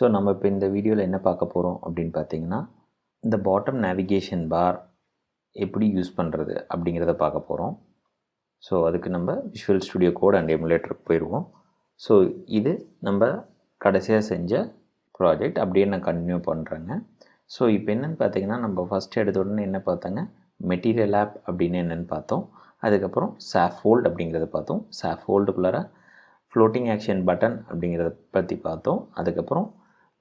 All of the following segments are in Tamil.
ஸோ நம்ம இப்போ இந்த வீடியோவில் என்ன பார்க்க போகிறோம் அப்படின்னு பார்த்தீங்கன்னா, இந்த பாட்டம் நேவிகேஷன் பார் எப்படி யூஸ் பண்ணுறது அப்படிங்கிறத பார்க்க போகிறோம். ஸோ அதுக்கு நம்ம விஷுவல் ஸ்டுடியோ கோட் அண்ட் எமுலேட்டருக்கு போயிடுவோம். ஸோ இது நம்ம கடைசியாக செஞ்ச ப்ராஜெக்ட் அப்படியே நான் கண்டினியூ பண்ணுறேங்க. ஸோ இப்போ என்னென்னு பார்த்தீங்கன்னா, நம்ம ஃபஸ்ட்டு எடுத்த உடனே என்ன பார்த்தாங்க, மெட்டீரியல் ஆப் அப்படின்னு என்னென்னு பார்த்தோம். அதுக்கப்புறம் சாஃப்ஹோல்ட் அப்படிங்கிறத பார்த்தோம். சாஃப்ஹோல்டுக்குள்ளார ஃப்ளோட்டிங் ஆக்ஷன் பட்டன் அப்படிங்கிறத பற்றி பார்த்தோம். அதுக்கப்புறம்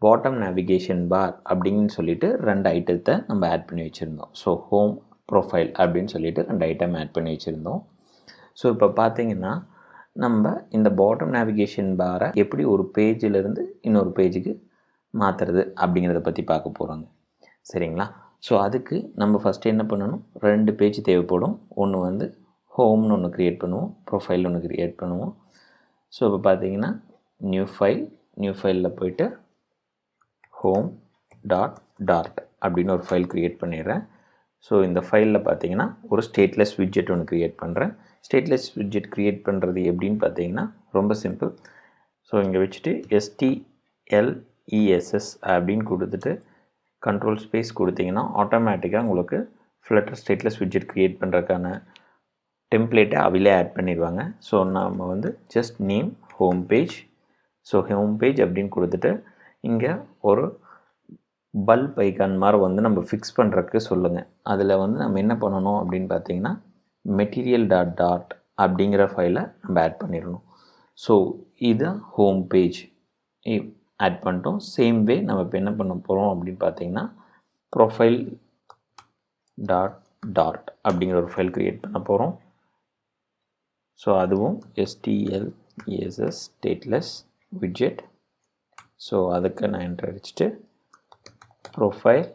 பாட்டம் நேவிகேஷன் பார் அப்படின்னு சொல்லிட்டு 2 ஐட்டத்தை நம்ம ஆட் பண்ணி வச்சுருந்தோம். ஸோ ஹோம், ப்ரொஃபைல் அப்படின்னு சொல்லிட்டு 2 ஐட்டம் ஆட் பண்ணி வச்சுருந்தோம். ஸோ இப்போ பார்த்தீங்கன்னா, நம்ம இந்த பாட்டம் நேவிகேஷன் பாரை எப்படி ஒரு பேஜிலிருந்து இன்னொரு பேஜுக்கு மாற்றுறது அப்படிங்கிறத பற்றி பார்க்க போகிறோங்க. சரிங்களா? ஸோ அதுக்கு நம்ம ஃபஸ்ட்டு என்ன பண்ணணும், 2 பேஜ் தேவைப்படும். ஒன்று வந்து ஹோம்னு ஒன்று க்ரியேட் பண்ணுவோம், ப்ரொஃபைல்னு ஒன்று க்ரியேட் பண்ணுவோம். ஸோ இப்போ பார்த்தீங்கன்னா, நியூ ஃபைலில் போய்ட்டு home.dart அப்படின்னு ஒரு ஃபைல் க்ரியேட் பண்ணிடுறேன். ஸோ இந்த ஃபைலில் பார்த்தீங்கன்னா ஒரு ஸ்டேட்லெஸ் விட்ஜெட் ஒன்று க்ரியேட் பண்ணுறேன். ஸ்டேட்லெஸ் விட்ஜெட் க்ரியேட் பண்ணுறது எப்படின்னு பார்த்தீங்கன்னா ரொம்ப சிம்பிள். ஸோ இங்கே வச்சுட்டு STLESS அப்படின்னு கொடுத்துட்டு கண்ட்ரோல் ஸ்பேஸ் கொடுத்தீங்கன்னா ஆட்டோமேட்டிக்காக உங்களுக்கு ஃப்ளட்டர் ஸ்டேட்லெஸ் விட்ஜெட் க்ரியேட் பண்ணுறதுக்கான டெம்ப்ளேட்டை அவிலே ஆட் பண்ணிடுவாங்க. ஸோ நம்ம வந்து just name home page. So home page அப்படின்னு கொடுத்துட்டு இங்கே ஒரு பல்ப் ஐக்கான் மாதிரி வந்து நம்ம ஃபிக்ஸ் பண்ணுறதுக்கு சொல்லுங்கள். அதில் வந்து நம்ம என்ன பண்ணணும் அப்படின்னு பார்த்தீங்கன்னா, மெட்டீரியல்.டாட் அப்படிங்கிற ஃபைலை நம்ம ஆட் பண்ணிடணும். ஸோ இதுதான் ஹோம் பேஜ் ஆட் பண்ணிட்டோம். சேம் வே நம்ம இப்போ என்ன பண்ண போகிறோம் அப்படின்னு பார்த்தீங்கன்னா, ப்ரொஃபைல்.டாட் அப்படிங்கிற ஒரு ஃபைல் க்ரியேட் பண்ண போகிறோம். ஸோ அதுவும் STLESS ஸ்டேட்லெஸ் விட்ஜெட். ஸோ அதுக்கு நான் என்டர் அடிச்சுட்டு ப்ரொஃபைல்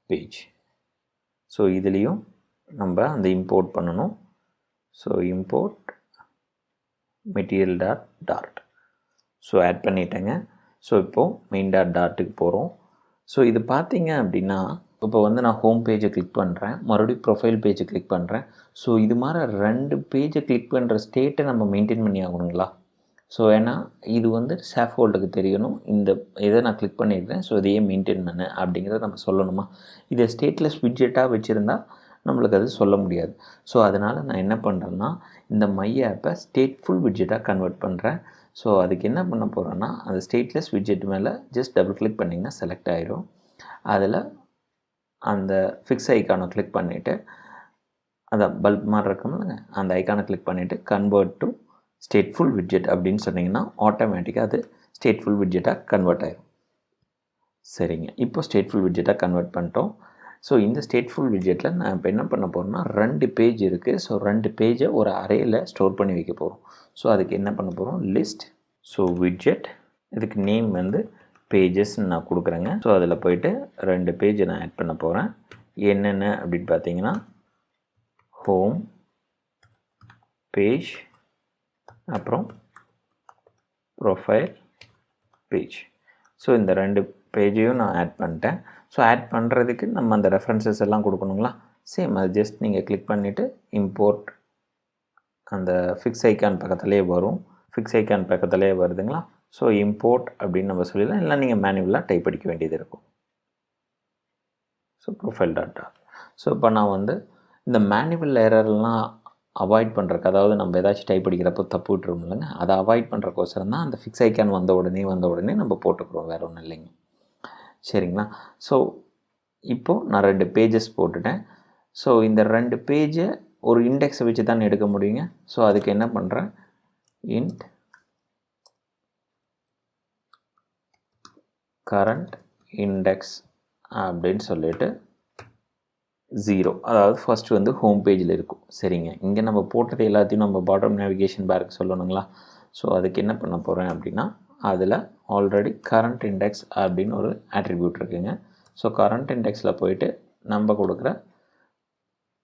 பேஜ். ஸோ இதுலேயும் நம்ம அந்த இம்போர்ட் பண்ணணும். So import material dot. So add பண்ணிட்டேங்க. ஸோ இப்போது மெயின்.டாட்டுக்கு போகிறோம். ஸோ இது பார்த்தீங்க அப்படின்னா, இப்போ வந்து நான் ஹோம் பேஜை கிளிக் பண்ணுறேன், மறுபடியும் ப்ரொஃபைல் பேஜை கிளிக் பண்ணுறேன். ஸோ இது மாதிரி 2 பேஜை கிளிக் பண்ணுற ஸ்டேட்டை நம்ம மெயின்டைன் பண்ணி ஆகணுங்களா? ஸோ ஏன்னா இது வந்து சாஃப்ஹோல்டுக்கு தெரியணும், இந்த இதை நான் கிளிக் பண்ணிடுறேன், ஸோ இதையே மெயின்டைன் பண்ணு அப்படிங்கிறத நம்ம சொல்லணுமா? இதை ஸ்டேட்லெஸ் விட்ஜெட்டாக வச்சுருந்தா நம்மளுக்கு அது சொல்ல முடியாது. ஸோ அதனால் நான் என்ன பண்ணுறேன்னா, இந்த மை ஆப்பை ஸ்டேட்ஃபுல் விட்ஜெட்டாக கன்வெர்ட் பண்ணுறேன். ஸோ அதுக்கு என்ன பண்ண போகிறேன்னா, அந்த ஸ்டேட்லெஸ் விட்ஜெட் மேலே ஜஸ்ட் டபுள் கிளிக் பண்ணிங்கன்னா செலக்ட் ஆகிரும். அதில் அந்த ஃபிக்ஸ் ஐக்கானை கிளிக் பண்ணிவிட்டு, அதான் பல்ப் மாதிரி இருக்கும்லங்க, அந்த ஐக்கானை கிளிக் பண்ணிவிட்டு கன்வெர்ட் டு ஸ்டேட்ஃபுல் விட்ஜெட் அப்படின்னு சொன்னிங்கன்னா ஆட்டோமேட்டிக்காக அது ஸ்டேட்ஃபுல் விட்ஜெட்டாக கன்வெர்ட் ஆகிடும். சரிங்க, இப்போ ஸ்டேட்ஃபுல் விட்ஜெட்டாக கன்வெர்ட் பண்ணிட்டோம். ஸோ இந்த ஸ்டேட்ஃபுல் விட்ஜெட்டில் நான் இப்போ என்ன பண்ண போகிறேன்னா, 2 பேஜ் இருக்குது. ஸோ 2 பேஜை ஒரு அரேயில் ஸ்டோர் பண்ணி வைக்க போகிறோம். ஸோ அதுக்கு என்ன பண்ண போகிறோம், லிஸ்ட். ஸோ விட்ஜெட், இதுக்கு நேம் வந்து பேஜஸ்ன்னு நான் கொடுக்குறேங்க. ஸோ அதில் போய்ட்டு 2 பேஜை நான் ஆட் பண்ண போகிறேன். என்னென்ன அப்படின்னு பார்த்தீங்கன்னா, ஹோம் பேஜ், அப்புறம் ப்ரொஃபைல் பேஜ். ஸோ இந்த 2 பேஜையும் நான் ஆட் பண்ணிட்டேன். ஸோ ஆட் பண்ணுறதுக்கு நம்ம அந்த ரெஃபரன்சஸ் எல்லாம் கொடுக்கணுங்களா? சேம், அது ஜஸ்ட் நீங்கள் கிளிக் பண்ணிவிட்டு இம்போர்ட், அந்த ஃபிக்ஸ் ஐக்கான் பக்கத்துலேயே வரும். ஃபிக்ஸ் ஐக்கான் பக்கத்துலேயே வருதுங்களா? ஸோ இம்போர்ட் அப்படின்னு நம்ம சொல்லிடலாம், இல்லை நீங்கள் மேனுவலாக டைப் அடிக்க வேண்டியது இருக்கும். ஸோ ப்ரொஃபைல்.டாட். ஸோ இப்போ நான் வந்து இந்த மேனுவல் எரர்லாம் அவாய்ட் பண்ணுறக்கு, அதாவது நம்ம ஏதாச்சும் டைப் அடிக்கிறப்போ தப்பு விட்டுரும் இல்லைங்க, அதை அவாய்ட் பண்ணுறக்கோசரம் தான் அந்த ஃபிக்ஸ் ஐக்கான் வந்த உடனே நம்ம போட்டுக்கிறோம், வேறு ஒன்றும் இல்லைங்க. சரிங்களா? ஸோ இப்போது நான் 2 பேஜஸ் போட்டுட்டேன். ஸோ இந்த 2 பேஜை ஒரு இண்டெக்ஸை வச்சு தான் எடுக்க முடியுங்க. ஸோ அதுக்கு என்ன பண்ணுறேன், இன்ட் கரண்ட் இண்டெக்ஸ் அப்படின்னு சொல்லிட்டு 0, அதாவது ஃபஸ்ட்டு வந்து ஹோம் பேஜில் இருக்கும். சரிங்க, இங்கே நம்ம போட்டது எல்லாத்தையும் நம்ம பாட்டம் நேவிகேஷன் பாருக்கு சொல்லணுங்களா? ஸோ அதுக்கு என்ன பண்ண போகிறேன் அப்படின்னா, அதில் ஆல்ரெடி கரண்ட் இண்டெக்ஸ் அப்படின்னு ஒரு ஆட்ரிபியூட் இருக்குங்க. ஸோ கரண்ட் இண்டெக்ஸில் போயிட்டு நம்ம கொடுக்குற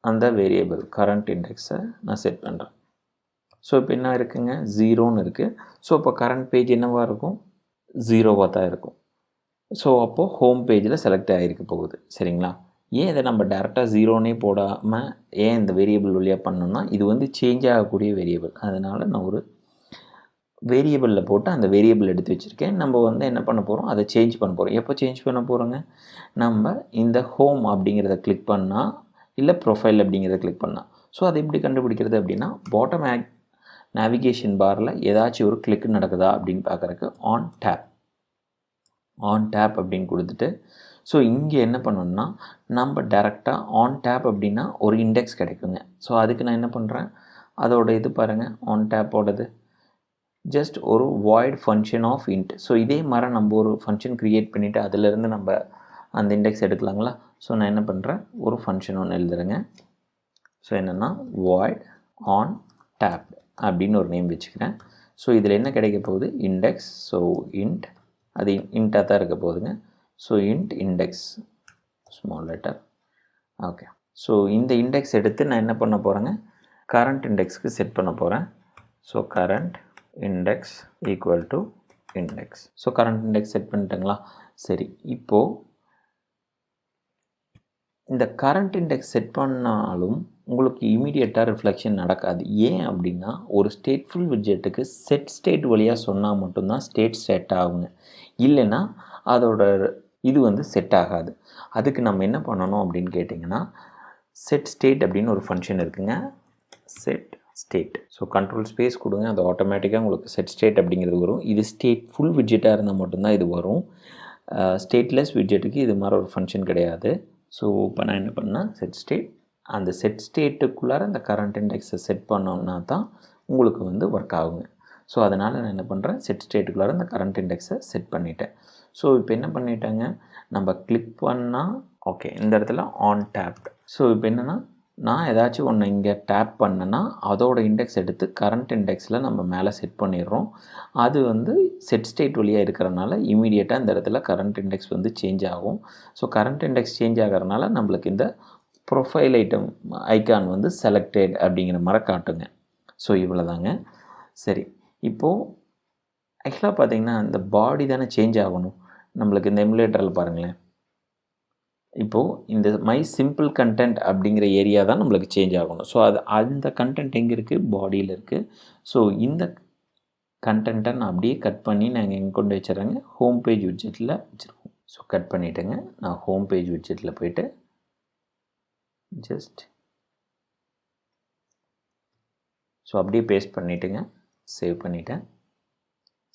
அந்த வேரியபிள் கரண்ட் இண்டெக்ஸை நான் செட் பண்ணுறேன். ஸோ இப்போ என்ன இருக்குங்க, 0ன்னு இருக்குது. ஸோ இப்போ கரண்ட் பேஜ் என்னவாக இருக்கும், 0வாக தான் இருக்கும். ஸோ அப்போது ஹோம் பேஜில் செலக்ட் ஆகிருக்க போகுது. சரிங்களா? ஏன் இதை நம்ம டேரெக்டாக 0னே போடாமல் ஏன் இந்த வேரியபிள் வழியாக பண்ணோம்னா, இது வந்து சேஞ்ச் ஆகக்கூடிய வேரியபிள். அதனால் நான் ஒரு வேரியபிளில் போட்டு அந்த வேரியபிள் எடுத்து வச்சுருக்கேன். நம்ம வந்து என்ன பண்ண போகிறோம், அதை சேஞ்ச் பண்ண போகிறோம். எப்போ சேஞ்ச் பண்ண போகிறோங்க, நம்ம இந்த ஹோம் அப்படிங்கிறத கிளிக் பண்ணால் இல்லை ப்ரொஃபைல் அப்படிங்கிறத கிளிக் பண்ணால். ஸோ அதை எப்படி கண்டுபிடிக்கிறது அப்படின்னா, பாட்டம் நேவிகேஷன் பாரில் ஏதாச்சும் ஒரு கிளிக் நடக்குதா அப்படின்னு பார்க்குறக்கு ஆன் டேப் அப்படின்னு கொடுத்துட்டு, ஸோ இங்கே என்ன பண்ணணும்னா நம்ம டேரெக்டாக ஆன் டேப் அப்படின்னா ஒரு இண்டெக்ஸ் கிடைக்குங்க. ஸோ அதுக்கு நான் என்ன பண்ணுறேன், அதோட இது பாருங்கள், ஆன் டேப்போடது ஜஸ்ட் ஒரு void function of int. So இதே மாதிரி நம்ம ஒரு ஃபங்க்ஷன் க்ரியேட் பண்ணிவிட்டு அதிலேருந்து நம்ம அந்த இண்டெக்ஸ் எடுக்கலாங்களா. ஸோ நான் என்ன பண்ணுறேன், ஒரு ஃபங்க்ஷன் ஒன்று எழுதுறேங்க. ஸோ என்னென்னா void on tap அப்படின்னு ஒரு நேம் வச்சுக்கிறேன். ஸோ இதில் என்ன கிடைக்க போகுது, இண்டெக்ஸ். ஸோ int, அது இன்ட்டாக தான் இருக்க போகுதுங்க. So int index small letter. Okay, so இந்த இண்டெக்ஸ் எடுத்து நான் என்ன பண்ண போகிறேங்க, கரண்ட் இண்டெக்ஸ்க்கு செட் பண்ண போகிறேன். So current index equal to index. So current index set பண்ணிட்டேங்களா. சரி, இப்போது இந்த கரண்ட் இண்டெக்ஸ் செட் பண்ணாலும் உங்களுக்கு இமீடியட்டாக ரிஃப்ளெக்ஷன் நடக்காது. ஏன் அப்படின்னா, ஒரு ஸ்டேட்ஃபுல் விட்ஜெட்டுக்கு செட் ஸ்டேட் வழியாக சொன்னால் மட்டும்தான் ஸ்டேட் செட் ஆகுங்க. இல்லைன்னா அதோட இது வந்து செட் ஆகாது. அதுக்கு நம்ம என்ன பண்ணணும் அப்படின்னு கேட்டிங்கன்னா, செட் ஸ்டேட் அப்படின்னு ஒரு ஃபங்க்ஷன் இருக்குங்க. Set state. So control space கொடுங்க, அது ஆட்டோமேட்டிக்காக உங்களுக்கு செட் ஸ்டேட் அப்படிங்கிறது வரும். இது ஸ்டேட் ஃபுல் விட்ஜெட்டாக இருந்தால் மட்டும்தான் இது வரும். ஸ்டேட்லெஸ் விட்ஜெட்டுக்கு இது மாதிரி ஒரு ஃபங்க்ஷன் கிடையாது. ஸோ இப்போ நான் என்ன பண்ணேன், செட் ஸ்டேட், அந்த செட் ஸ்டேட்டுக்குள்ளார அந்த கரண்ட் இண்டெக்ஸை செட் பண்ணோம்னா தான் உங்களுக்கு வந்து ஒர்க் ஆகுங்க. ஸோ அதனால் நான் என்ன பண்ணுறேன், செட் ஸ்டேட்டுக்குள்ளார அந்த கரண்ட் இண்டெக்ஸை செட் பண்ணிட்டேன். ஸோ இப்போ என்ன பண்ணிட்டேங்க, நம்ம கிளிக் பண்ணால் ஓகே, இந்த இடத்துல ஆன் டேப்ட். ஸோ இப்போ என்னென்னா, நான் ஏதாச்சும் ஒன்று இங்கே டேப் பண்ணேன்னா அதோட இண்டெக்ஸ் எடுத்து கரண்ட் இண்டெக்ஸில் நம்ம மேலே செட் பண்ணிடுறோம். அது வந்து செட் ஸ்டேட் வழியாக இருக்கிறனால இமீடியட்டாக இந்த இடத்துல கரண்ட் இண்டெக்ஸ் வந்து சேஞ்ச் ஆகும். ஸோ கரண்ட் இண்டெக்ஸ் சேஞ்ச் ஆகிறதுனால நம்மளுக்கு இந்த ப்ரொஃபைல் ஐக்கான் வந்து செலக்டட் அப்படிங்கிற மாதிரி காட்டுங்க. ஸோ இவ்வளோ தாங்க. சரி, இப்போது ஆக்சுவலாக பார்த்திங்கன்னா இந்த பாடி தானே சேஞ்ச் ஆகணும். நம்மளுக்கு இந்த எமுலேட்டரில் பாருங்களேன், இப்போது இந்த மை சிம்பிள் கண்டென்ட் அப்படிங்கிற ஏரியா தான் நம்மளுக்கு சேஞ்ச் ஆகணும். ஸோ அந்த கண்டென்ட் எங்கே இருக்குது, பாடியில் இருக்குது. ஸோ இந்த கண்டென்ட்டை நான் அப்படியே கட் பண்ணி நாங்கள் எங்கே கொண்டு வச்சுறேங்க, ஹோம் பேஜ் விட்ஜெட்டில் வச்சுருக்கோம். ஸோ கட் பண்ணிவிட்டுங்க, நான் ஹோம் பேஜ் விட்ஜெட்டில் போய்ட்டு ஜஸ்ட் ஸோ அப்படியே பேஸ்ட் பண்ணிவிட்டுங்க, சேவ் பண்ணிவிட்டேன்.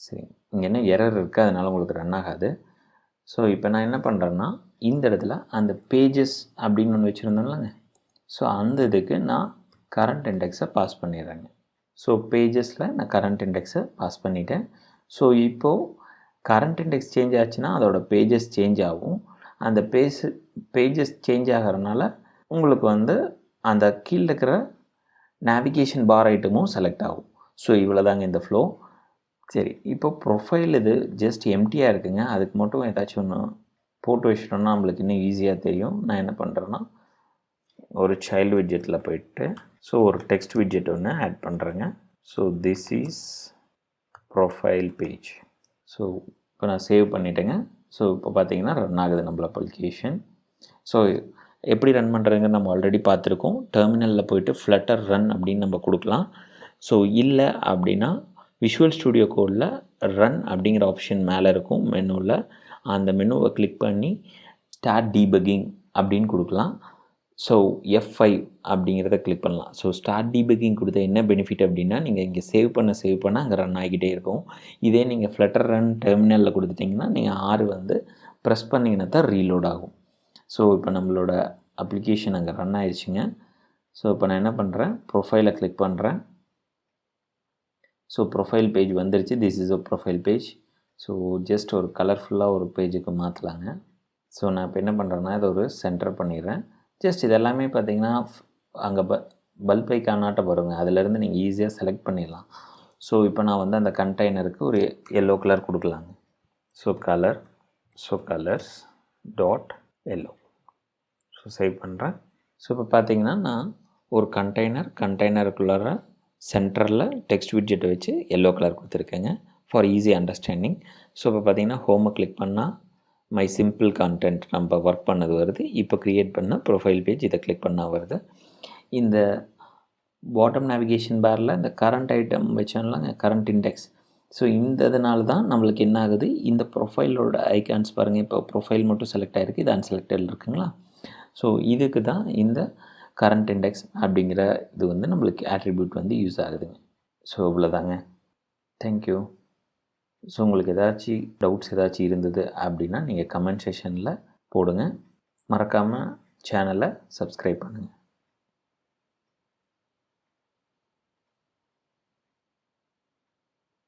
சரி, இங்கே என்ன எரர் இருக்குது, அதனால் உங்களுக்கு ரன் ஆகாது. ஸோ இப்போ நான் என்ன பண்ணுறேன்னா, இந்த இடத்துல அந்த பேஜஸ் அப்படின்னு ஒன்று வச்சுருந்தோம்லங்க, ஸோ அந்த இதுக்கு நான் கரண்ட் இண்டெக்ஸை பாஸ் பண்ணிடுறேங்க. ஸோ பேஜஸில் நான் கரண்ட் இண்டெக்ஸை பாஸ் பண்ணிட்டேன். ஸோ இப்போது கரண்ட் இண்டெக்ஸ் சேஞ்ச் ஆச்சுன்னா அதோட பேஜஸ் சேஞ்ச் ஆகும். அந்த பேஜஸ் சேஞ்ச் ஆகிறதுனால உங்களுக்கு வந்து அந்த கீழே இருக்கிற நேவிகேஷன் பார் ஐட்டமும் செலக்ட் ஆகும். ஸோ இவ்வளோ தாங்க இந்த ஃப்ளோ. சரி, இப்போ ப்ரொஃபைல் இது ஜஸ்ட் எம்டியாக இருக்குங்க. அதுக்கு மட்டும் ஏதாச்சும் ஒன்று போட்டு வச்சிட்டோம்னா நம்மளுக்கு இன்னும் ஈஸியாக தெரியும். நான் என்ன பண்ணுறேன்னா, ஒரு சைல்டு விட்ஜெட்டில் போயிட்டு ஸோ ஒரு டெக்ஸ்ட் விட்ஜெட் ஒன்று ஆட் பண்ணுறேங்க. So this is profile page. So இப்போ நான் சேவ் பண்ணிட்டேங்க. ஸோ இப்போ பார்த்தீங்கன்னா ரன் ஆகுது நம்மள அப்ளிகேஷன். ஸோ எப்படி ரன் பண்ணுறதுங்க நம்ம ஆல்ரெடி பார்த்துருக்கோம். டெர்மினலில் போய்ட்டு ஃப்ளட்டர் ரன் அப்படின்னு நம்ம கொடுக்கலாம். ஸோ இல்லை அப்படின்னா விஷுவல் ஸ்டுடியோ கோடில் ரன் அப்படிங்கிற ஆப்ஷன் மேலே இருக்கும் மெனுவில். அந்த மெனுவை கிளிக் பண்ணி ஸ்டார்ட் டீபக்கிங் அப்படின்னு கொடுக்கலாம். ஸோ F5 அப்படிங்கிறத கிளிக் பண்ணலாம். ஸோ ஸ்டார்ட் டீபக்கிங் கொடுத்த என்ன பெனிஃபிட் அப்படின்னா, நீங்கள் இங்கே சேவ் பண்ண அங்கே ரன் ஆகிக்கிட்டே இருக்கும். இதே நீங்கள் ஃப்ளட்டர் ரன் டெர்மினலில் கொடுத்துட்டிங்கன்னா நீங்கள் R வந்து ப்ரெஸ் பண்ணிங்கன்னா தான் ரீலோட் ஆகும். ஸோ இப்போ நம்மளோட அப்ளிகேஷன் அங்கே ரன் ஆயிடுச்சுங்க. ஸோ இப்போ நான் என்ன பண்ணுறேன், ப்ரொஃபைலை கிளிக் பண்ணுறேன். ஸோ ப்ரொஃபைல் பேஜ் வந்துருச்சு. This is a profile page. So just ஒரு கலர்ஃபுல்லாக ஒரு பேஜுக்கு மாற்றலாங்க. ஸோ நான் இப்போ என்ன பண்ணுறேன்னா, இதை ஒரு சென்டர் பண்ணிடுறேன். ஜஸ்ட் இதெல்லாமே பார்த்தீங்கன்னா அங்கே பல்ப் ஐக்கானாட்ட வருங்க, அதிலேருந்து நீங்கள் ஈஸியாக செலக்ட் பண்ணிடலாம். ஸோ இப்போ நான் வந்து அந்த கண்டெய்னருக்கு ஒரு எல்லோ கலர் கொடுக்கலாங்க. So colours dot yellow. So save பண்ணுறேன். ஸோ இப்போ பார்த்தீங்கன்னா நான் ஒரு கண்டெய்னருக்குள்ளார சென்டரில் டெக்ஸ்ட் விட்ஜெட்டை வச்சு எல்லோ கலர் கொடுத்துருக்கேங்க ஃபார் ஈஸி அண்டர்ஸ்டாண்டிங். ஸோ இப்போ பார்த்தீங்கன்னா ஹோமை கிளிக் பண்ணால் மை சிம்பிள் கண்டென்ட் நம்ம ஒர்க் பண்ணது வருது. இப்போ க்ரியேட் பண்ண ப்ரொஃபைல் பேஜ் இதை கிளிக் பண்ணால் வருது. இந்த பாட்டம் நேவிகேஷன் பாரில் இந்த கரண்ட் ஐட்டம் வச்சோம்லாங்க, கரண்ட் இண்டெக்ஸ், ஸோ இந்த இதனால தான் நம்மளுக்கு என்ன ஆகுது, இந்த ப்ரொஃபைலோட ஐகான்ஸ் பாருங்கள், இப்போ ப்ரொஃபைல் மட்டும் செலக்ட் ஆகிருக்கு, இது அன்செலக்டடில் இருக்குங்களா. ஸோ இதுக்கு தான் இந்த கரண்ட் இண்டெக்ஸ் அப்படிங்கிற இது வந்து நம்மளுக்கு ஆட்ரிபியூட் வந்து யூஸ் ஆகுதுங்க. ஸோ இவ்வளோதாங்க. தேங்க்யூ. ஸோ உங்களுக்கு ஏதாச்சும் டவுட்ஸ் ஏதாச்சும் இருந்தது அப்படின்னா நீங்கள் கமெண்ட் செக்ஷனில் போடுங்க. மறக்காமல் சேனலை சப்ஸ்கிரைப் பண்ணுங்கள்.